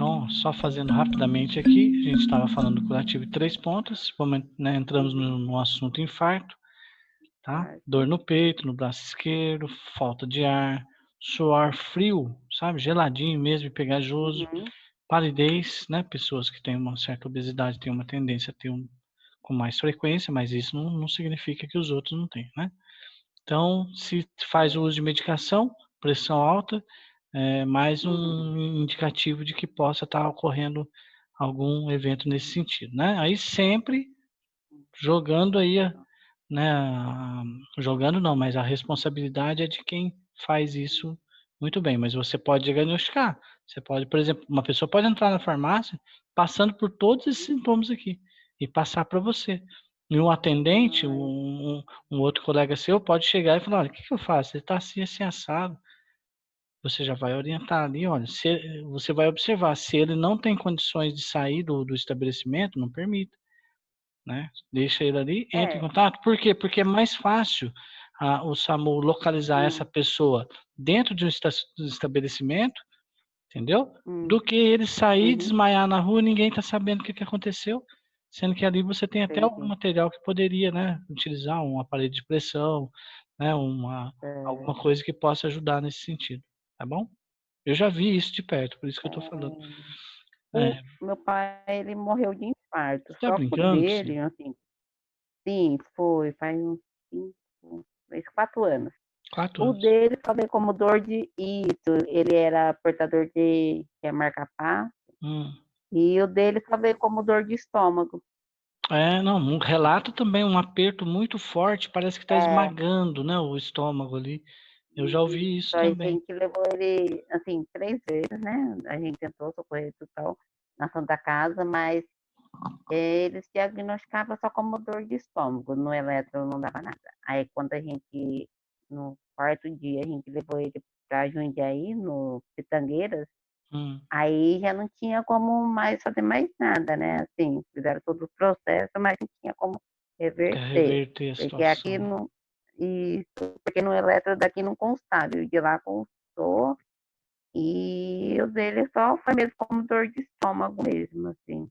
Então, só fazendo rapidamente aqui, a gente estava falando do curativo de 3 pontos, né, entramos no assunto infarto, tá? Certo. Dor no peito, no braço esquerdo, falta de ar, suor frio, sabe? Geladinho mesmo e pegajoso, Uhum. palidez, né? Pessoas que têm uma certa obesidade têm uma tendência a ter com mais frequência, mas isso não significa que os outros não têm, né? Então, se faz o uso de medicação, pressão alta, é mais um indicativo de que possa estar ocorrendo algum evento nesse sentido, né? Aí sempre jogando aí, né, jogando não, mas a responsabilidade é de quem faz isso muito bem, mas você pode diagnosticar. Você pode, por exemplo, uma pessoa pode entrar na farmácia passando por todos esses sintomas aqui e passar para você. E um atendente, Ai. um outro colega seu pode chegar e falar: olha, o que eu faço? Você está assim, assim, assado. Você já vai orientar ali, olha, você vai observar, se ele não tem condições de sair do estabelecimento, não permita, né? Deixa ele ali, entra em É. contato. Por quê? Porque é mais fácil o SAMU localizar essa Hum. pessoa dentro de um estabelecimento, entendeu? Hum. Do que ele sair e Uhum. desmaiar na rua e ninguém está sabendo o que que aconteceu, sendo que ali você tem até algum Entendi. material que poderia, né, utilizar um aparelho de pressão, né, alguma Certo. coisa que possa ajudar nesse sentido, tá bom? Eu já vi isso de perto, por isso que eu tô falando. É. O É. meu pai, ele morreu de infarto, Você tá só que o brincando, dele, Priscila? assim sim, foi, faz uns 5, 3, 4 anos. 4 O anos. dele só veio como dor de isso, ele era portador de que é marca-passo, Hum. e o dele só veio como dor de estômago. É, não, relata também um aperto muito forte, parece que tá É. esmagando, né, o estômago ali. Eu já Isso, ouvi isso aí a também. gente levou ele, assim, 3 vezes, né, a gente tentou socorrer e tal, na Santa Casa, mas, eles diagnosticavam só como dor de estômago, no eletro não dava nada. Aí quando a gente no 4º dia, a gente levou ele pra Jundiaí, no Pitangueiras, Hum. aí já não tinha como mais fazer mais nada, né, assim, fizeram todo o processo, mas não tinha como Quer reverter, reverter a porque aqui situação. não isso, porque no eletro daqui não constava, e o de lá constou, e o dele só foi mesmo como dor de estômago mesmo, assim.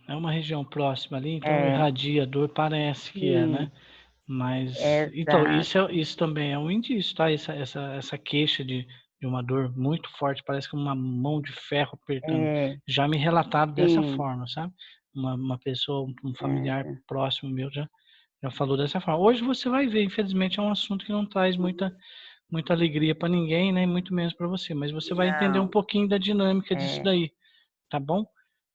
É uma região próxima ali, então É, irradia dor, parece que é, né. sim, Mas então exato. isso também é um indício, tá, essa queixa de uma dor muito forte, parece que uma mão de ferro apertando. É, Já me relataram dessa sim, forma, sabe. Uma pessoa, um familiar é. próximo meu já falou dessa forma. Hoje você vai ver, infelizmente é um assunto que não traz muita alegria para ninguém, né, e muito menos para você, mas você vai entender um Não, pouquinho da dinâmica disso é, daí, tá bom?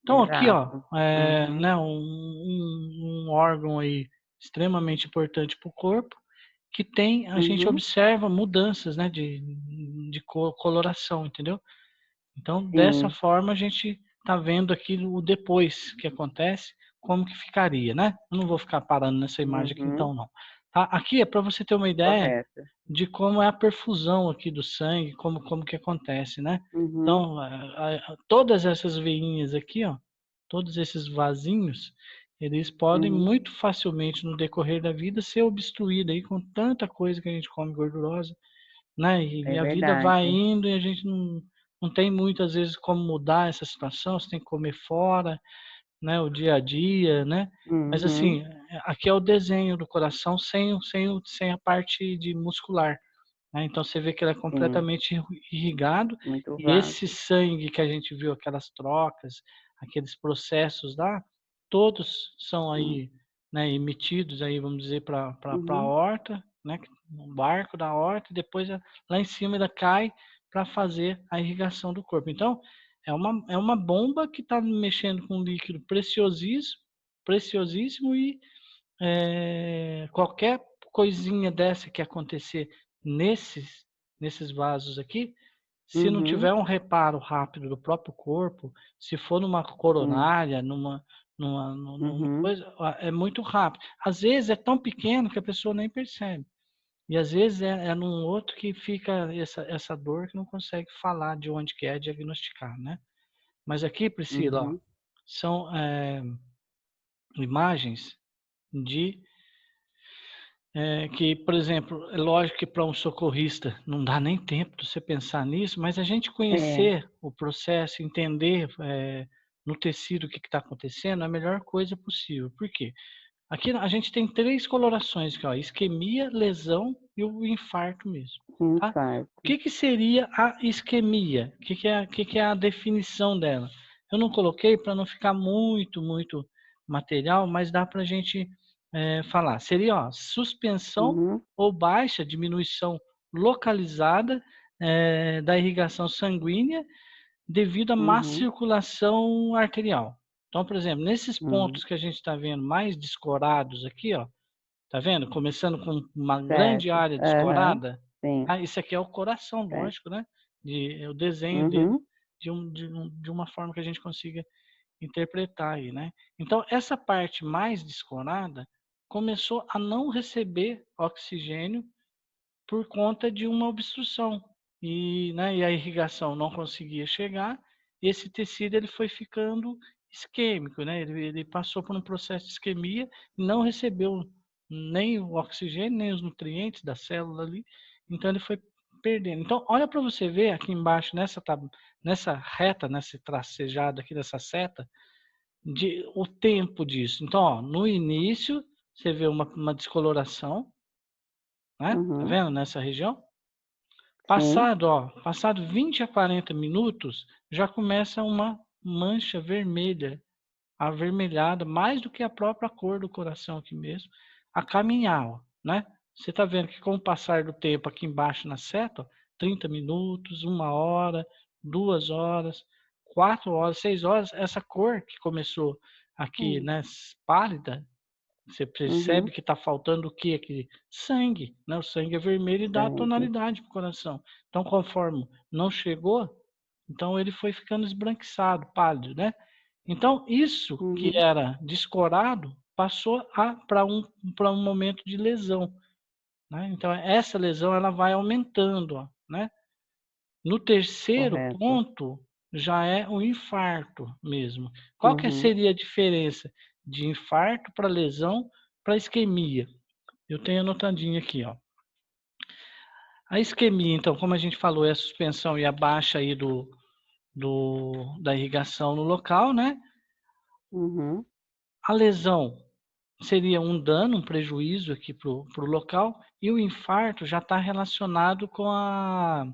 Então aqui, ó, exato. Uhum, né, um órgão aí extremamente importante para o corpo, que tem a gente uhum, observa mudanças, né, de coloração, entendeu? Então, dessa sim, forma, a gente tá vendo aqui o depois que acontece, como que ficaria, né? Eu não vou ficar parando nessa imagem aqui uhum, então não. Tá? Aqui é para você ter uma ideia correto. de como é a perfusão aqui do sangue, como que acontece, né? Uhum, Então, todas essas veinhas aqui, ó, todos esses vasinhos, eles podem uhum, muito facilmente no decorrer da vida ser obstruídos aí com tanta coisa que a gente come gordurosa, né, e é a vida vai verdade. indo e a gente não tem muitas vezes como mudar essa situação, você tem que comer fora, né, o dia a dia, né. Mas Uhum, assim, aqui é o desenho do coração sem a parte de muscular, né, então você vê que ele é sim, completamente irrigado, muito e esse vago. sangue que a gente viu, aquelas trocas, aqueles processos lá, todos são Hum, aí, né, emitidos aí, vamos dizer, pra a uhum, aorta, né, no barco da aorta, e depois lá em cima ainda cai para fazer a irrigação do corpo. Então, é uma bomba que está mexendo com um líquido preciosíssimo e, qualquer coisinha dessa que acontecer nesses vasos aqui, se não uhum, tiver um reparo rápido do próprio corpo, se for numa sim, coronária, numa uhum, coisa, é muito rápido. Às vezes é tão pequeno que a pessoa nem percebe. E às vezes é num outro que fica essa dor que não consegue falar de onde que é, diagnosticar, né. Mas aqui, Priscila, ó, uhum, são, imagens de que, por exemplo, é lógico que para um socorrista não dá nem tempo de você pensar nisso, mas a gente conhecer o processo, entender no tecido o que está acontecendo é a melhor coisa possível. Por quê? Aqui a gente tem 3 colorações, que é isquemia, lesão e o infarto mesmo. Tá? Infarto. O que seria a isquemia? O que é a definição dela? Eu não coloquei para não ficar muito material, mas dá para a gente falar. Seria suspensão ou baixa diminuição localizada da irrigação sanguínea devido à má circulação arterial. Então, por exemplo, nesses pontos que a gente está vendo mais descorados aqui, ó, tá vendo? Começando com uma grande área descorada, isso aqui é o coração, lógico, né? O desenho dele de uma forma que a gente consiga interpretar aí, né? Então, essa parte mais descorada começou a não receber oxigênio por conta de uma obstrução e a irrigação não conseguia chegar. Esse tecido ele foi ficando isquêmico, né? Ele passou por um processo de isquemia e não recebeu nem o oxigênio, nem os nutrientes da célula ali, então ele foi perdendo. Então, olha para você ver aqui embaixo, nessa reta, nessa tracejada aqui dessa seta, o tempo disso. Então, ó, no início, você vê uma descoloração, né? Tá vendo nessa região? Passado 20 a 40 minutos, já começa uma mancha vermelha, avermelhada, mais do que a própria cor do coração aqui mesmo, a caminhar, ó, né? Você está vendo que com o passar do tempo aqui embaixo na seta, ó, 30 minutos, 1 hora, 2 horas, 4 horas, 6 horas, essa cor que começou aqui, né, pálida, você percebe que está faltando o que aqui? Sangue, né? O sangue é vermelho e dá a tonalidade para o coração. Então, conforme não chegou, então ele foi ficando esbranquiçado, pálido, né? Então, isso que era descorado passou para um momento de lesão, né? Então, essa lesão ela vai aumentando, ó, né? No terceiro ponto, já é o infarto mesmo. Qual que seria a diferença de infarto para lesão para isquemia? Eu tenho anotadinho aqui, ó. A isquemia, então, como a gente falou, é a suspensão e a baixa aí da irrigação no local, né? A lesão seria um dano, um prejuízo aqui para o local, e o infarto já está relacionado com a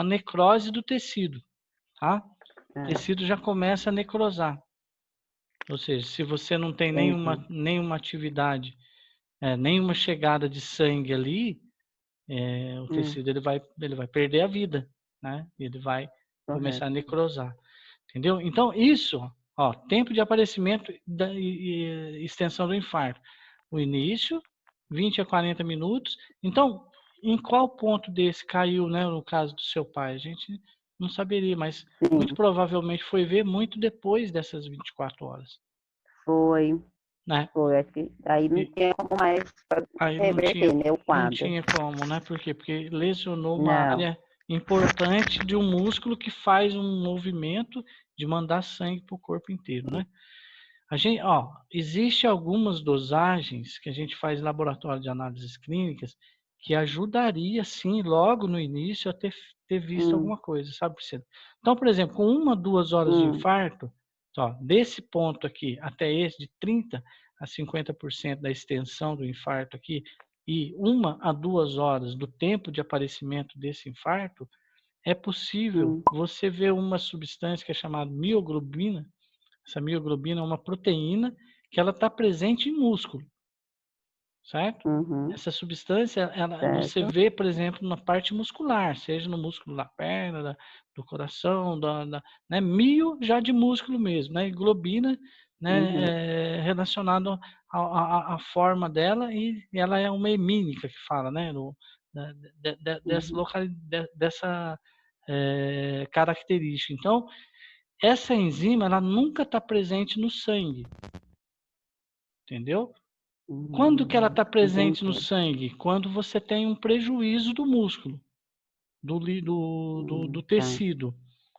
necrose do tecido, tá? O tecido já começa a necrosar. Ou seja, se você não tem nenhuma atividade, nenhuma chegada de sangue ali, o tecido ele vai perder a vida, né? Ele vai começar a necrosar, entendeu? Então isso, ó, tempo de aparecimento e extensão do infarto. O início, 20 a 40 minutos. Então, em qual ponto desse caiu, né, no caso do seu pai? A gente não saberia, mas muito provavelmente foi ver muito depois dessas 24 horas. Foi. Né? Foi, acho que aí não tinha como mais reverter, né, o quadro. Não tinha como, né? Por quê? Porque lesionou uma área importante de um músculo que faz um movimento de mandar sangue para o corpo inteiro, né? Existe algumas dosagens que a gente faz em laboratório de análises clínicas que ajudaria, sim, logo no início a ter visto alguma coisa, sabe, Priscila? Então, por exemplo, com 1 a 2 horas de infarto, desse ponto aqui até esse, de 30 a 50% da extensão do infarto aqui, e 1 a 2 horas do tempo de aparecimento desse infarto, é possível você ver uma substância que é chamada mioglobina. Essa mioglobina é uma proteína que ela está presente em músculo, certo? Essa substância, você vê, por exemplo, na parte muscular, seja no músculo da perna, do coração, né? Mio já de músculo mesmo, né? E globina, né? Relacionado à forma dela, e ela é uma hemínica que fala, né? Dessa característica. Então, essa enzima, ela nunca está presente no sangue, entendeu? Quando que ela está presente no sangue? Quando você tem um prejuízo do músculo, do tecido.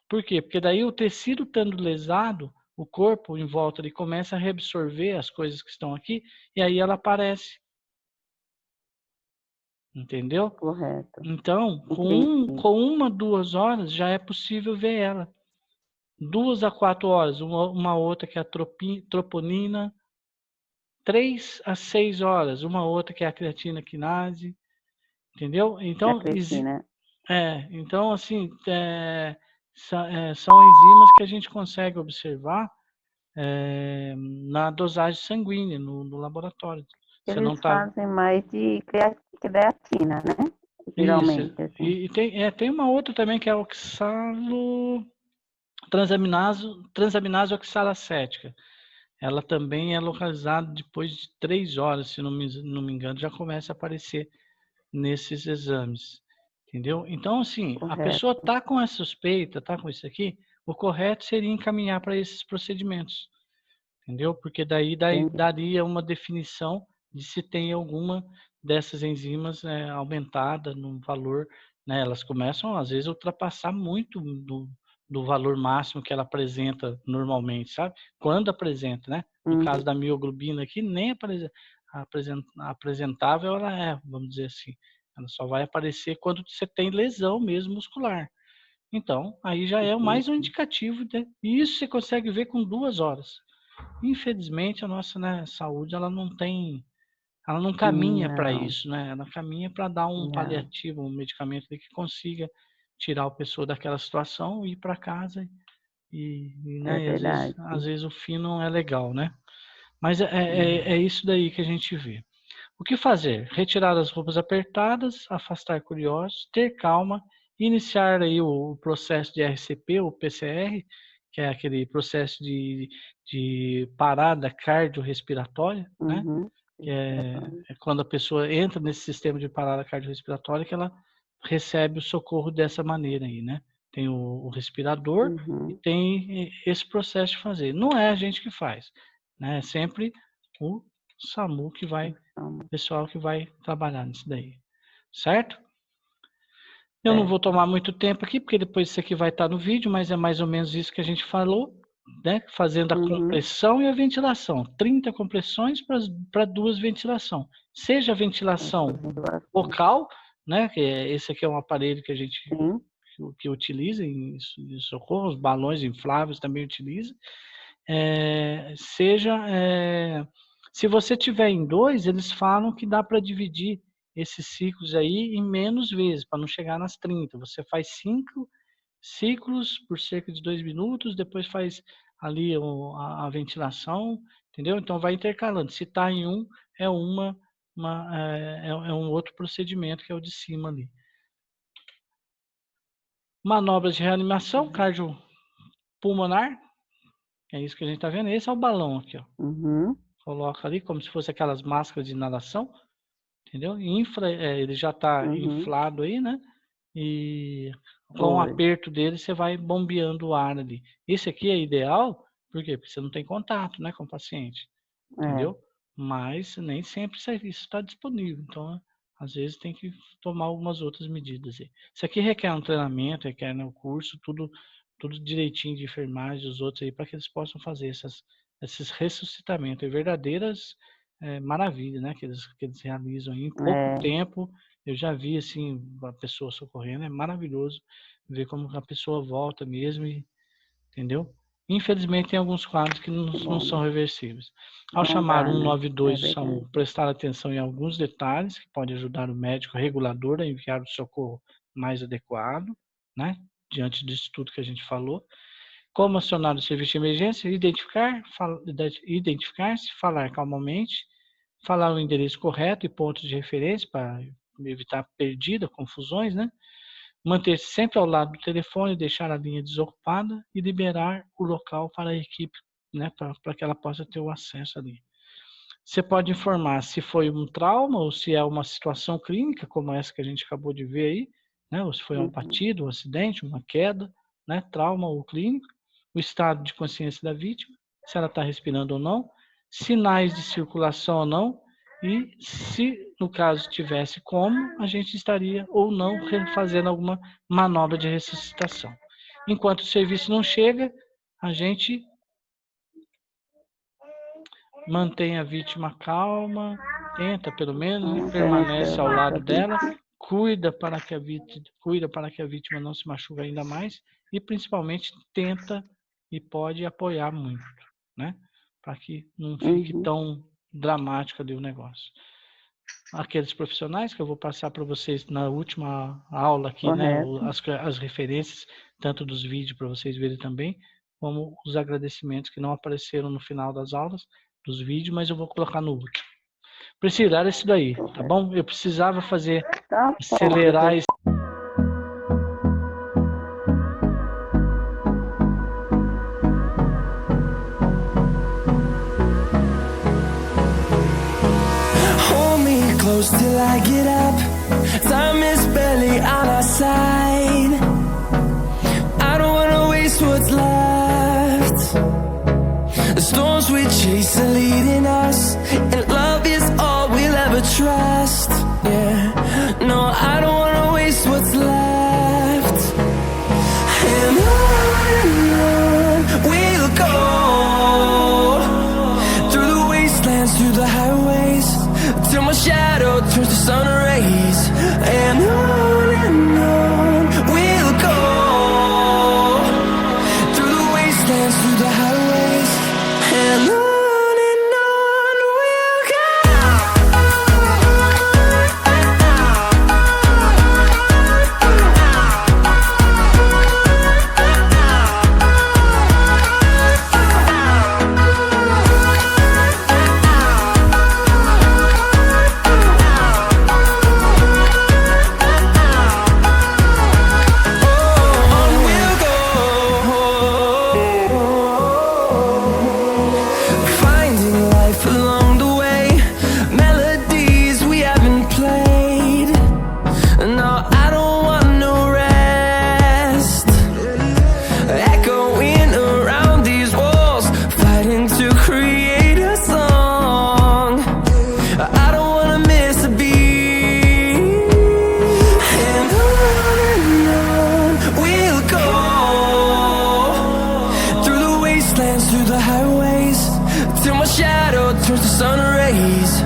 Por quê? Porque daí o tecido estando lesado, o corpo em volta ele começa a reabsorver as coisas que estão aqui e aí ela aparece. Entendeu? Correto. Então, Entendi. com 1, 2 horas já é possível ver ela. 2 a 4 horas, uma outra que é a troponina. 3 a 6 horas, uma outra que é a creatina quinase. Entendeu? Da Então, creatina. então assim, são enzimas que a gente consegue observar na dosagem sanguínea, no laboratório. Você não Eles tá. fazem mais de creatina, né? Isso. Geralmente, assim. E tem uma outra também que é a transaminase oxalacética. Ela também é localizada depois de 3 horas, se não me engano, já começa a aparecer nesses exames. Entendeu? Então, assim, a pessoa Correto. está com a suspeita, está com isso aqui, o correto seria encaminhar para esses procedimentos. Entendeu? Porque daí Entendi. daria uma definição de se tem alguma dessas enzimas aumentada no valor, né? Elas começam, às vezes, a ultrapassar muito do valor máximo que ela apresenta normalmente, sabe? Quando apresenta, né? No caso da mioglobina aqui, nem apresentável ela é, vamos dizer assim. Ela só vai aparecer quando você tem lesão mesmo muscular. Então, aí já é mais um indicativo, né? E isso você consegue ver com 2 horas. Infelizmente, a nossa, né, saúde, ela não caminha para Não, isso, né? Ela caminha para dar um não. paliativo, um medicamento que consiga tirar a pessoa daquela situação, ir para casa É né, e verdade. às vezes o fim não é legal, né? Mas Não. é isso daí que a gente vê. O que fazer? Retirar as roupas apertadas, afastar curiosos, ter calma, iniciar aí o processo de RCP, ou PCR, que é aquele processo de parada cardiorrespiratória, né? Uhum. Que é quando a pessoa entra nesse sistema de parada cardiorrespiratória que ela recebe o socorro dessa maneira aí, né? Tem o respirador e Uhum. tem esse processo de fazer. Não é a gente que faz, né? É sempre o SAMU que vai Então, pessoal que vai trabalhar nisso daí, certo? Eu não vou certo. tomar muito tempo aqui, porque depois isso aqui vai estar no vídeo, mas é mais ou menos isso que a gente falou, né? Fazendo a Uhum. compressão e a ventilação. 30 compressões para 2 ventilação. Seja a ventilação Ventilação. local, né? Esse aqui é um aparelho que a gente Sim. que utiliza em socorro, os balões infláveis também utiliza. Se você tiver em 2, eles falam que dá para dividir esses ciclos aí em menos vezes, para não chegar nas 30. Você faz 5 ciclos por cerca de 2 minutos, depois faz ali a ventilação, entendeu? Então vai intercalando. Se está em um, é um outro procedimento que é o de cima ali. Manobras de reanimação cardiopulmonar, é isso que a gente está vendo. Esse é o balão aqui, ó. Uhum. Coloca ali como se fosse aquelas máscaras de inalação, entendeu? Ele já está Uhum. inflado aí, né? E com o Foi. aperto dele você vai bombeando o ar ali. Esse aqui é ideal, por quê? Porque você não tem contato, né, com o paciente, É. entendeu? Mas nem sempre isso está disponível, então às vezes tem que tomar algumas outras medidas aí. Isso aqui requer um treinamento, requer, né, um curso, tudo direitinho de enfermagem, os outros aí, para que eles possam fazer esses ressuscitamentos, verdadeiras maravilhas, né, que eles realizam aí em pouco É. tempo. Eu já vi assim a pessoa socorrendo, é maravilhoso ver como a pessoa volta mesmo, entendeu? Infelizmente tem alguns quadros que Que não bom, são né? reversíveis. Ao Não chamar dá, né? É 192 do verdade. SAMU, prestar atenção em alguns detalhes que podem ajudar o médico regulador a enviar o socorro mais adequado, né? Diante disso tudo que a gente falou. Como acionar o serviço de emergência? Identificar-se, falar calmamente, falar o endereço correto e pontos de referência para evitar perdida, confusões, né? Manter-se sempre ao lado do telefone, deixar a linha desocupada e liberar o local para a equipe, né? Para que ela possa ter o acesso ali. Você pode informar se foi um trauma ou se é uma situação clínica, como essa que a gente acabou de ver aí, né? Ou se foi um Uhum. batido, um acidente, uma queda, né? Trauma ou clínico, o estado de consciência da vítima, se ela está respirando ou não, sinais de circulação ou não, e se no caso tivesse como, a gente estaria ou não fazendo alguma manobra de ressuscitação. Enquanto o serviço não chega, a gente mantém a vítima calma, tenta pelo menos, né? Permanece ao lado dela, cuida para que a vítima não se machuque ainda mais e principalmente tenta e pode apoiar muito, né? Para que não fique tão dramático ali o negócio. Aqueles profissionais que eu vou passar para vocês na última aula aqui, né? As referências, tanto dos vídeos para vocês verem também, como os agradecimentos que não apareceram no final das aulas, dos vídeos, mas eu vou colocar no último. Priscila, era isso daí, tá bom? Eu precisava fazer, acelerar esse... Till I get up, time is barely on our side. I don't wanna waste what's left. The storms we chase are leading us, and love is all we'll ever trust. Yeah, no, I don't wanna waste what's left. And on we'll go, through the wastelands, through the highways, till my shadow turns to sun rays. And on we'll go, through the wastelands, through the highways, and on we'll go. Through the highways, till my shadow turns to sun rays.